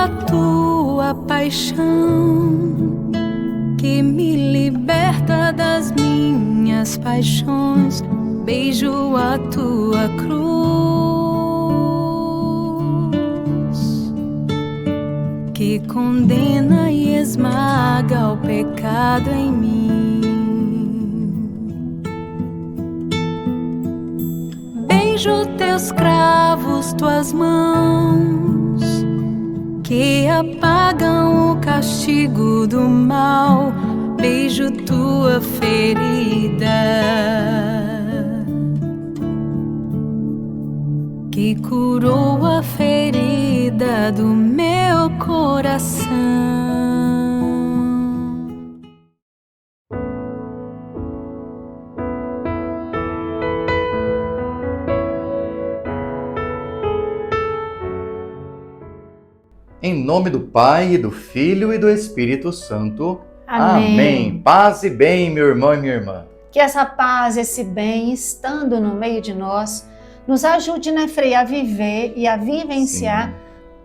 a tua paixão, que me liberta das minhas paixões. Beijo a tua cruz, que condena e esmaga o pecado em mim. Beijo teus cravos, tuas mãos, que apagam o castigo do mal. Beijo tua ferida, que curou a ferida do meu coração. Em nome do Pai, do Filho e do Espírito Santo. Amém. Amém. Paz e bem, meu irmão e minha irmã. Que essa paz, esse bem, estando no meio de nós, nos ajude, né, Frei, a viver e a vivenciar Sim.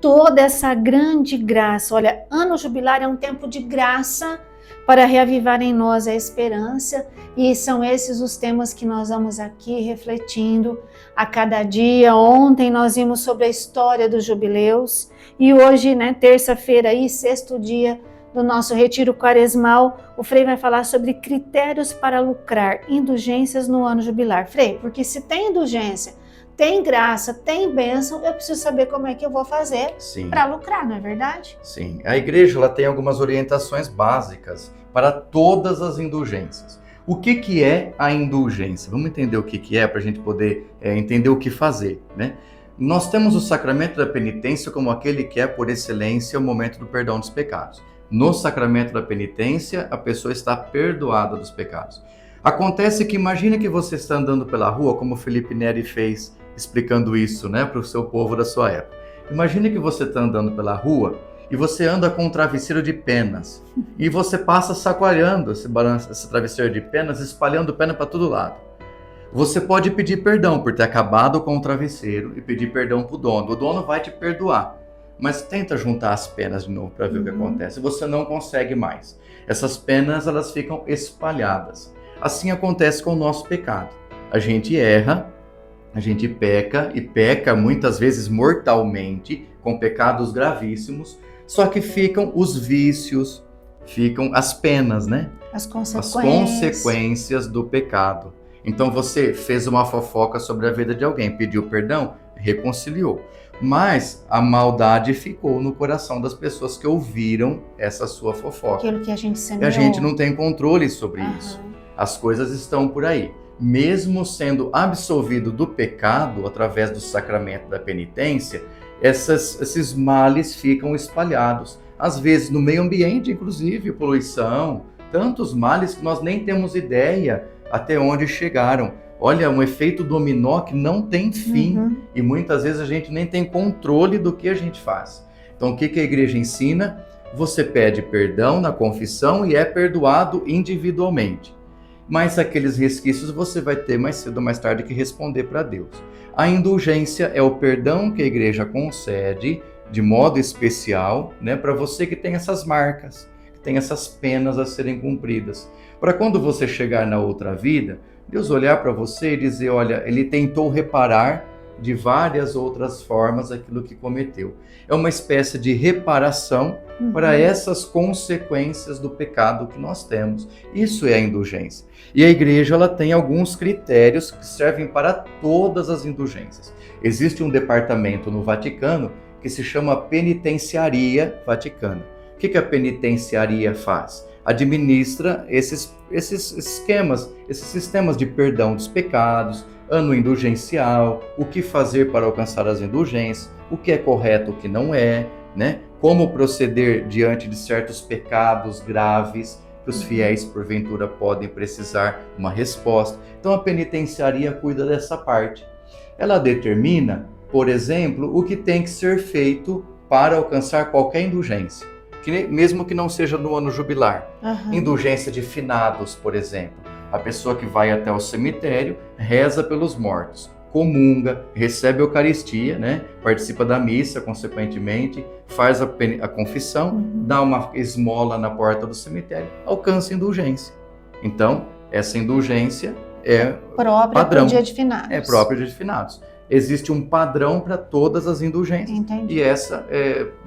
toda essa grande graça. Olha, ano jubilar é um tempo de graça para reavivar em nós a esperança, e são esses os temas que nós vamos aqui refletindo a cada dia. Ontem nós vimos sobre a história dos jubileus, e hoje, né, terça-feira aí, sexto dia do nosso retiro quaresmal, o Frei vai falar sobre critérios para lucrar indulgências no ano jubilar. Frei, porque se tem indulgência, tem graça, tem bênção, eu preciso saber como é que eu vou fazer para lucrar, não é verdade? Sim, a igreja ela tem algumas orientações básicas para todas as indulgências. O que é a indulgência? Vamos entender o que é para a gente poder entender o que fazer, né? Nós temos o sacramento da penitência como aquele que é, por excelência, o momento do perdão dos pecados. No sacramento da penitência, a pessoa está perdoada dos pecados. Acontece que imagine que você está andando pela rua, como Felipe Neri fez, explicando isso, né, para o seu povo da sua época. Imagine que você está andando pela rua e você anda com um travesseiro de penas e você passa sacoalhando esse travesseiro de penas, espalhando pena para todo lado. Você pode pedir perdão por ter acabado com o travesseiro e pedir perdão para o dono. O dono vai te perdoar, mas tenta juntar as penas de novo para ver o que acontece. Você não consegue mais. Essas penas elas ficam espalhadas. Assim acontece com o nosso pecado. A gente erra, a gente peca e peca muitas vezes mortalmente, com pecados gravíssimos, só que ficam os vícios, ficam as penas, né? As As consequências do pecado. Então você fez uma fofoca sobre a vida de alguém, pediu perdão, reconciliou. Mas a maldade ficou no coração das pessoas que ouviram essa sua fofoca. Aquilo que a gente semeou. E a gente não tem controle sobre isso. As coisas estão por aí. Mesmo sendo absolvido do pecado através do sacramento da penitência, esses males ficam espalhados. Às vezes no meio ambiente, inclusive, poluição, tantos males que nós nem temos ideia até onde chegaram. Olha, um efeito dominó que não tem fim e muitas vezes a gente nem tem controle do que a gente faz. Então o que a igreja ensina? Você pede perdão na confissão e é perdoado individualmente. Mas aqueles resquícios você vai ter mais cedo ou mais tarde que responder para Deus. A indulgência é o perdão que a igreja concede de modo especial, né, para você que tem essas marcas, que tem essas penas a serem cumpridas. Para quando você chegar na outra vida, Deus olhar para você e dizer, olha, ele tentou reparar de várias outras formas aquilo que cometeu. É uma espécie de reparação para essas consequências do pecado que nós temos. Isso é a indulgência. E a igreja ela tem alguns critérios que servem para todas as indulgências. Existe um departamento no Vaticano que se chama Penitenciaria Vaticana. O que a penitenciaria faz? Administra esses esquemas, esses sistemas de perdão dos pecados, ano indulgencial, o que fazer para alcançar as indulgências, o que é correto, o que não é, né? Como proceder diante de certos pecados graves que os fiéis, porventura, podem precisar uma resposta. Então a penitenciaria cuida dessa parte. Ela determina, por exemplo, o que tem que ser feito para alcançar qualquer indulgência. Mesmo que não seja no ano jubilar. Indulgência de finados, por exemplo. A pessoa que vai até o cemitério reza pelos mortos. comunga, recebe a Eucaristia, né? Participa da missa, consequentemente, faz a confissão, dá uma esmola na porta do cemitério, alcança a indulgência. Então, essa indulgência é própria padrão. do dia de finados. É própria do dia de finados. Existe um padrão para todas as indulgências. Entendi. E essa,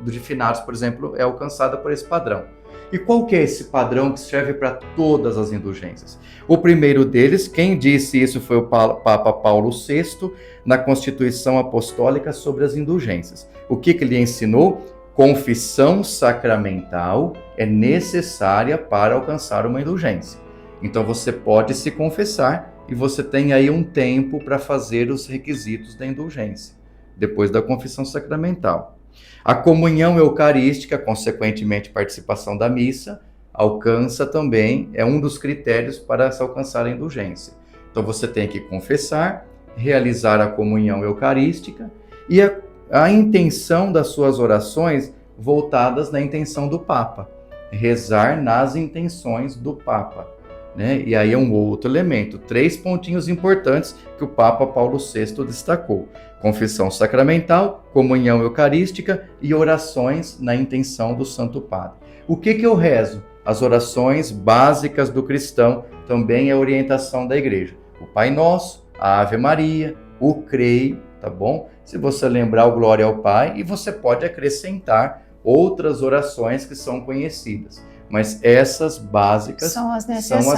do de finados, por exemplo, é alcançada por esse padrão. E qual que é esse padrão que serve para todas as indulgências? O primeiro deles, quem disse isso foi o Papa Paulo VI, na Constituição Apostólica sobre as Indulgências. O que ele ensinou? Confissão sacramental é necessária para alcançar uma indulgência. Então você pode se confessar e você tem aí um tempo para fazer os requisitos da indulgência, depois da confissão sacramental. A comunhão eucarística, consequentemente participação da missa, alcança também, é um dos critérios para se alcançar a indulgência. Então você tem que confessar, realizar a comunhão eucarística e a intenção das suas orações voltadas na intenção do Papa, rezar nas intenções do Papa, né? E aí é um outro elemento, 3 pontinhos importantes que o Papa Paulo VI destacou: confissão sacramental, comunhão eucarística e orações na intenção do Santo Padre. O que eu rezo? As orações básicas do cristão, também é orientação da igreja. O Pai Nosso, a Ave Maria, o Creio, tá bom? Se você lembrar o Glória ao Pai, e você pode acrescentar outras orações que são conhecidas. Mas essas básicas são as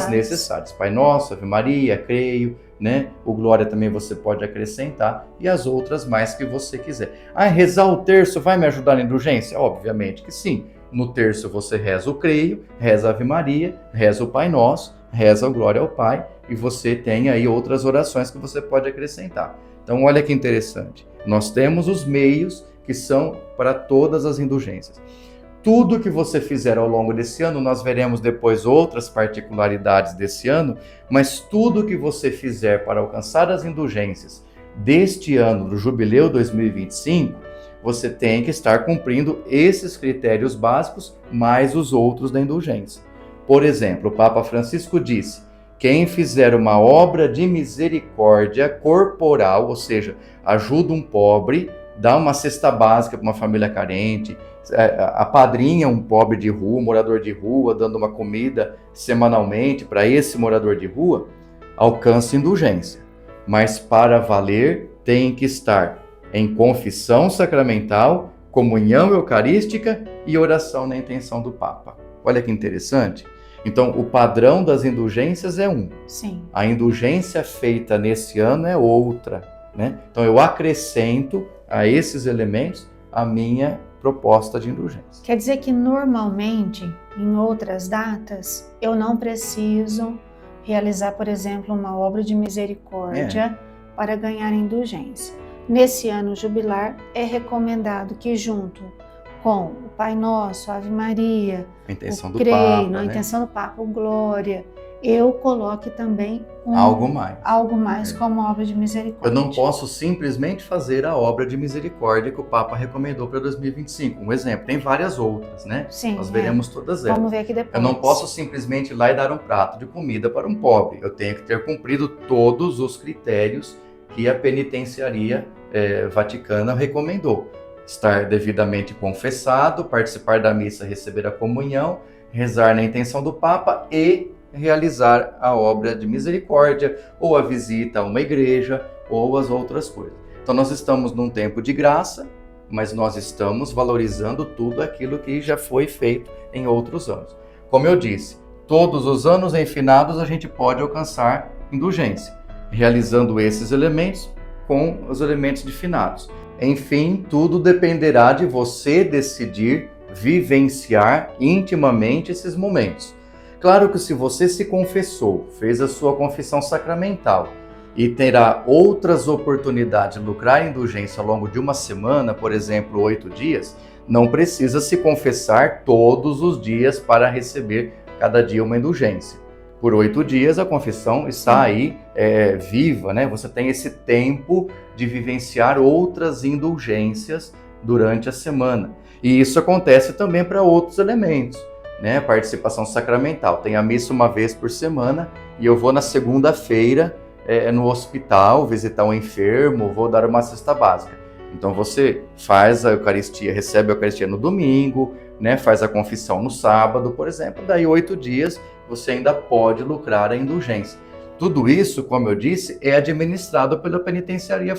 necessárias. Pai Nosso, Ave Maria, Creio, né? O Glória também você pode acrescentar e as outras mais que você quiser. Rezar o terço vai me ajudar na indulgência? Obviamente que sim. No terço você reza o Creio, reza a Ave Maria, reza o Pai Nosso, reza o Glória ao Pai e você tem aí outras orações que você pode acrescentar. Então olha que interessante. Nós temos os meios que são para todas as indulgências. Tudo que você fizer ao longo desse ano, nós veremos depois outras particularidades desse ano, mas tudo que você fizer para alcançar as indulgências deste ano, do Jubileu 2025, você tem que estar cumprindo esses critérios básicos, mais os outros da indulgência. Por exemplo, o Papa Francisco disse: quem fizer uma obra de misericórdia corporal, ou seja, ajuda um pobre, dá uma cesta básica para uma família carente, apadrinha um pobre de rua, um morador de rua, dando uma comida semanalmente para esse morador de rua, alcança indulgência. Mas para valer, tem que estar em confissão sacramental, comunhão eucarística e oração na intenção do Papa. Olha que interessante. Então, o padrão das indulgências é um. Sim. A indulgência feita nesse ano é outra, né? Então, eu acrescento a esses elementos a minha proposta de indulgência. Quer dizer que normalmente, em outras datas, eu não preciso realizar, por exemplo, uma obra de misericórdia para ganhar indulgência. Nesse ano jubilar, é recomendado que junto com o Pai Nosso, a Ave Maria, a intenção o do Creio, Papa, a né? intenção do Papa, o Glória, eu coloque também algo mais como obra de misericórdia. Eu não posso simplesmente fazer a obra de misericórdia que o Papa recomendou para 2025. Um exemplo, tem várias outras, né? Sim, nós veremos todas elas. Vamos ver aqui depois. Eu não posso simplesmente ir lá e dar um prato de comida para um pobre. Eu tenho que ter cumprido todos os critérios que a penitenciaria vaticana recomendou. Estar devidamente confessado, participar da missa, receber a comunhão, rezar na intenção do Papa e realizar a obra de misericórdia, ou a visita a uma igreja, ou as outras coisas. Então nós estamos num tempo de graça, mas nós estamos valorizando tudo aquilo que já foi feito em outros anos. Como eu disse, todos os anos em finados a gente pode alcançar indulgência, realizando esses elementos com os elementos de finados. Enfim, tudo dependerá de você decidir vivenciar intimamente esses momentos. Claro que se você se confessou, fez a sua confissão sacramental e terá outras oportunidades de lucrar indulgência ao longo de uma semana, por exemplo, 8 dias, não precisa se confessar todos os dias para receber cada dia uma indulgência. Por 8 dias a confissão está aí viva, né? Você tem esse tempo de vivenciar outras indulgências durante a semana. E isso acontece também para outros elementos, né? Participação sacramental. Tem a missa uma vez por semana e eu vou na segunda-feira no hospital, visitar um enfermo, vou dar uma cesta básica. Então você faz a Eucaristia, recebe a Eucaristia no domingo, né, faz a confissão no sábado, por exemplo, daí 8 dias você ainda pode lucrar a indulgência. Tudo isso, como eu disse, é administrado pela penitenciaria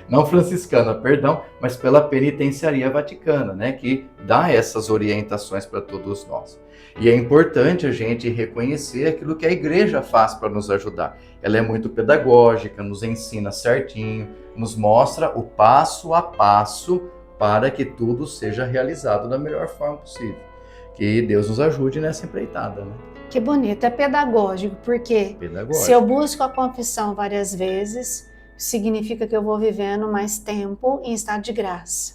não franciscana, perdão, mas pela penitenciaria vaticana, né, que dá essas orientações para todos nós. E é importante a gente reconhecer aquilo que a igreja faz para nos ajudar. Ela é muito pedagógica, nos ensina certinho, nos mostra o passo a passo para que tudo seja realizado da melhor forma possível. Que Deus nos ajude nessa empreitada, né? Que bonito, é pedagógico, porque se eu busco a confissão várias vezes, significa que eu vou vivendo mais tempo em estado de graça.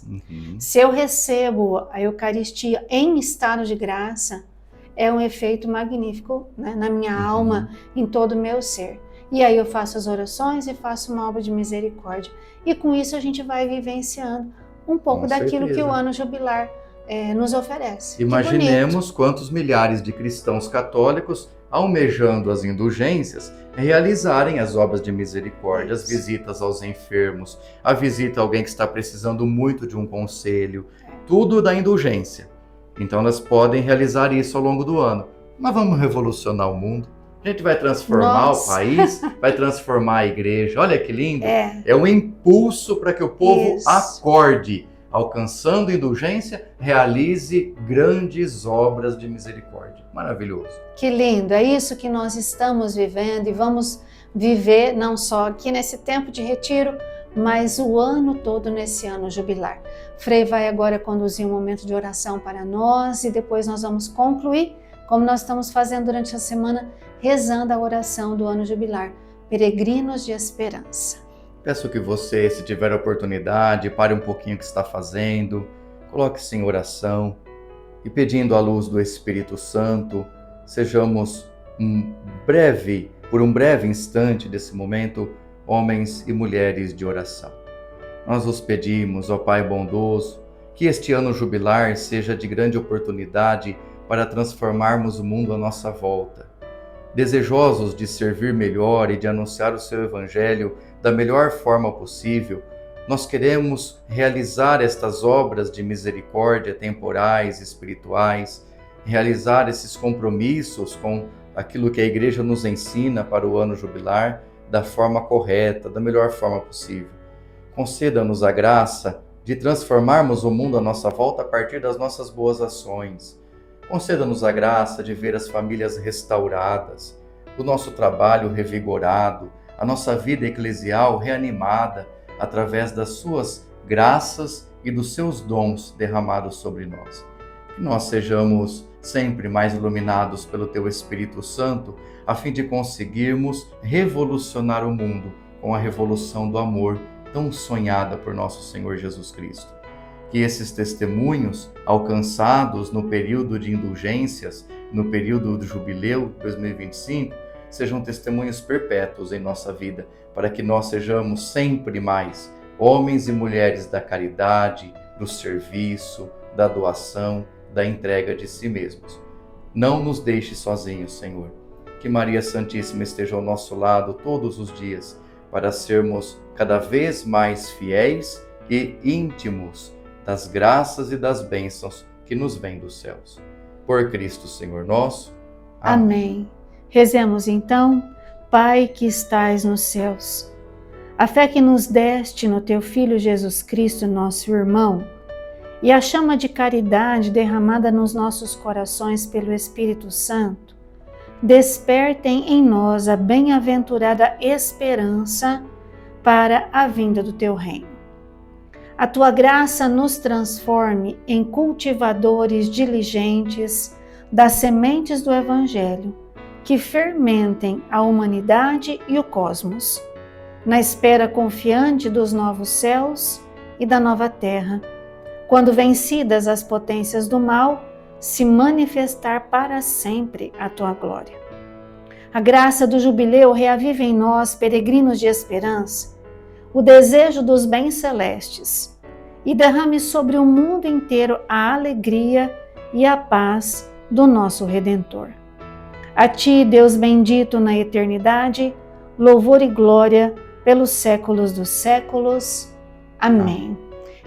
Se eu recebo a Eucaristia em estado de graça, é um efeito magnífico, né, na minha alma, em todo o meu ser. E aí eu faço as orações e faço uma obra de misericórdia. E com isso a gente vai vivenciando um pouco daquilo que o ano jubilar nos oferece. Imaginemos quantos milhares de cristãos católicos, almejando as indulgências, realizarem as obras de misericórdia, as visitas aos enfermos, a visita a alguém que está precisando muito de um conselho, tudo da indulgência. Então elas podem realizar isso ao longo do ano. Mas vamos revolucionar o mundo. A gente vai transformar o país, vai transformar a igreja. Olha que lindo. É um impulso para que o povo acorde, alcançando indulgência, realize grandes obras de misericórdia. Maravilhoso. Que lindo. É isso que nós estamos vivendo e vamos viver não só aqui nesse tempo de retiro, mas o ano todo nesse ano jubilar. Frei vai agora conduzir um momento de oração para nós e depois nós vamos concluir, como nós estamos fazendo durante a semana, rezando a oração do ano jubilar, Peregrinos de Esperança. Peço que você, se tiver a oportunidade, pare um pouquinho o que está fazendo, coloque-se em oração e pedindo a luz do Espírito Santo, sejamos por um breve instante desse momento, homens e mulheres de oração. Nós os pedimos, ó Pai bondoso, que este ano jubilar seja de grande oportunidade para transformarmos o mundo à nossa volta. Desejosos de servir melhor e de anunciar o seu Evangelho da melhor forma possível, nós queremos realizar estas obras de misericórdia temporais, espirituais, realizar esses compromissos com aquilo que a Igreja nos ensina para o ano jubilar, da forma correta, da melhor forma possível. Conceda-nos a graça de transformarmos o mundo à nossa volta a partir das nossas boas ações. Conceda-nos a graça de ver as famílias restauradas, o nosso trabalho revigorado, a nossa vida eclesial reanimada através das suas graças e dos seus dons derramados sobre nós. Que nós sejamos sempre mais iluminados pelo Teu Espírito Santo, a fim de conseguirmos revolucionar o mundo com a revolução do amor tão sonhada por nosso Senhor Jesus Cristo. Que esses testemunhos alcançados no período de indulgências, no período do Jubileu 2025, sejam testemunhos perpétuos em nossa vida, para que nós sejamos sempre mais homens e mulheres da caridade, do serviço, da doação, da entrega de si mesmos. Não nos deixe sozinhos, Senhor. Que Maria Santíssima esteja ao nosso lado todos os dias, para sermos cada vez mais fiéis e íntimos das graças e das bênçãos que nos vêm dos céus. Por Cristo, Senhor nosso. Amém. Rezemos então, Pai que estais nos céus, a fé que nos deste no Teu Filho Jesus Cristo, nosso irmão, e a chama de caridade derramada nos nossos corações pelo Espírito Santo, despertem em nós a bem-aventurada esperança para a vinda do Teu reino. A Tua graça nos transforme em cultivadores diligentes das sementes do Evangelho, que fermentem a humanidade e o cosmos, na espera confiante dos novos céus e da nova terra, quando vencidas as potências do mal, se manifestar para sempre a Tua glória. A graça do jubileu reaviva em nós, peregrinos de esperança, o desejo dos bens celestes e derrame sobre o mundo inteiro a alegria e a paz do nosso Redentor. A ti, Deus bendito na eternidade, louvor e glória pelos séculos dos séculos. Amém.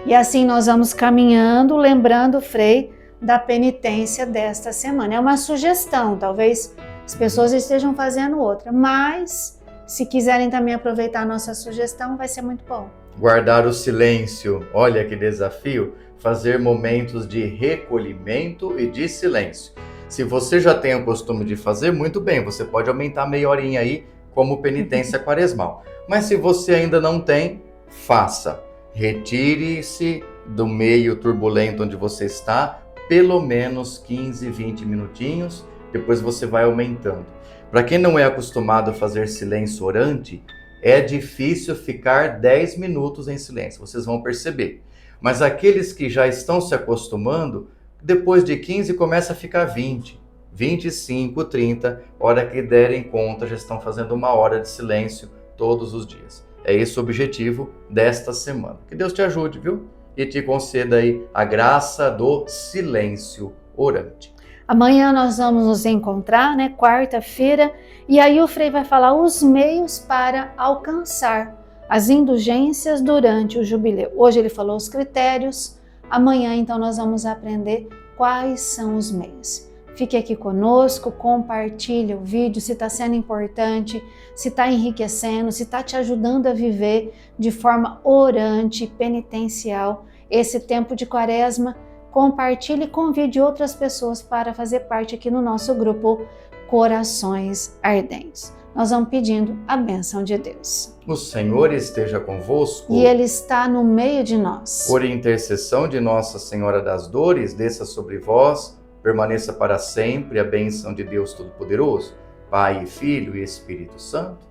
E assim nós vamos caminhando, lembrando, Frei, da penitência desta semana. É uma sugestão, talvez as pessoas estejam fazendo outra, mas se quiserem também aproveitar a nossa sugestão, vai ser muito bom. Guardar o silêncio, olha que desafio, fazer momentos de recolhimento e de silêncio. Se você já tem o costume de fazer, muito bem, você pode aumentar meia horinha aí como penitência quaresmal. Mas se você ainda não tem, faça. Retire-se do meio turbulento onde você está, pelo menos 15, 20 minutinhos, depois você vai aumentando. Para quem não é acostumado a fazer silêncio orante, é difícil ficar 10 minutos em silêncio, vocês vão perceber. Mas aqueles que já estão se acostumando, depois de 15 começa a ficar 20, 25, 30, hora que derem conta, já estão fazendo 1 hora de silêncio todos os dias. É esse o objetivo desta semana. Que Deus te ajude, viu? E te conceda aí a graça do silêncio orante. Amanhã nós vamos nos encontrar, né? Quarta-feira, e aí o Frei vai falar os meios para alcançar as indulgências durante o jubileu. Hoje ele falou os critérios, amanhã então nós vamos aprender quais são os meios. Fique aqui conosco, compartilhe o vídeo se está sendo importante, se está enriquecendo, se está te ajudando a viver de forma orante, penitencial, esse tempo de quaresma. Compartilhe e convide outras pessoas para fazer parte aqui no nosso grupo Corações Ardentes. Nós vamos pedindo a bênção de Deus. O Senhor esteja convosco. E Ele está no meio de nós. Por intercessão de Nossa Senhora das Dores, desça sobre vós, permaneça para sempre a bênção de Deus Todo-Poderoso, Pai, Filho e Espírito Santo.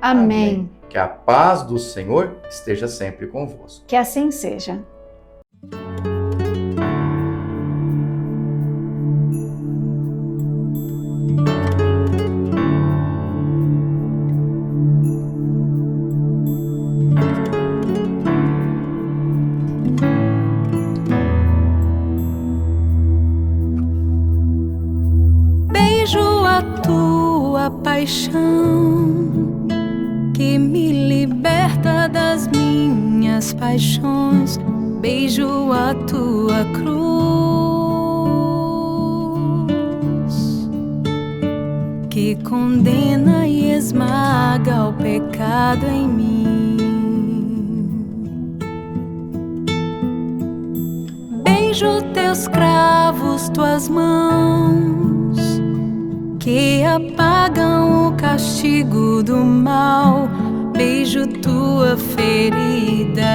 Amém. Que a paz do Senhor esteja sempre convosco. Que assim seja. Paixão que me liberta das minhas paixões, beijo a tua cruz que condena e esmaga o pecado em mim. Beijo teus cravos, tuas mãos que apagam o castigo do mal, beijo tua ferida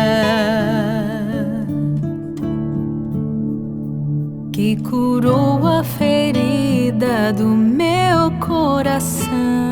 que curou a ferida do meu coração.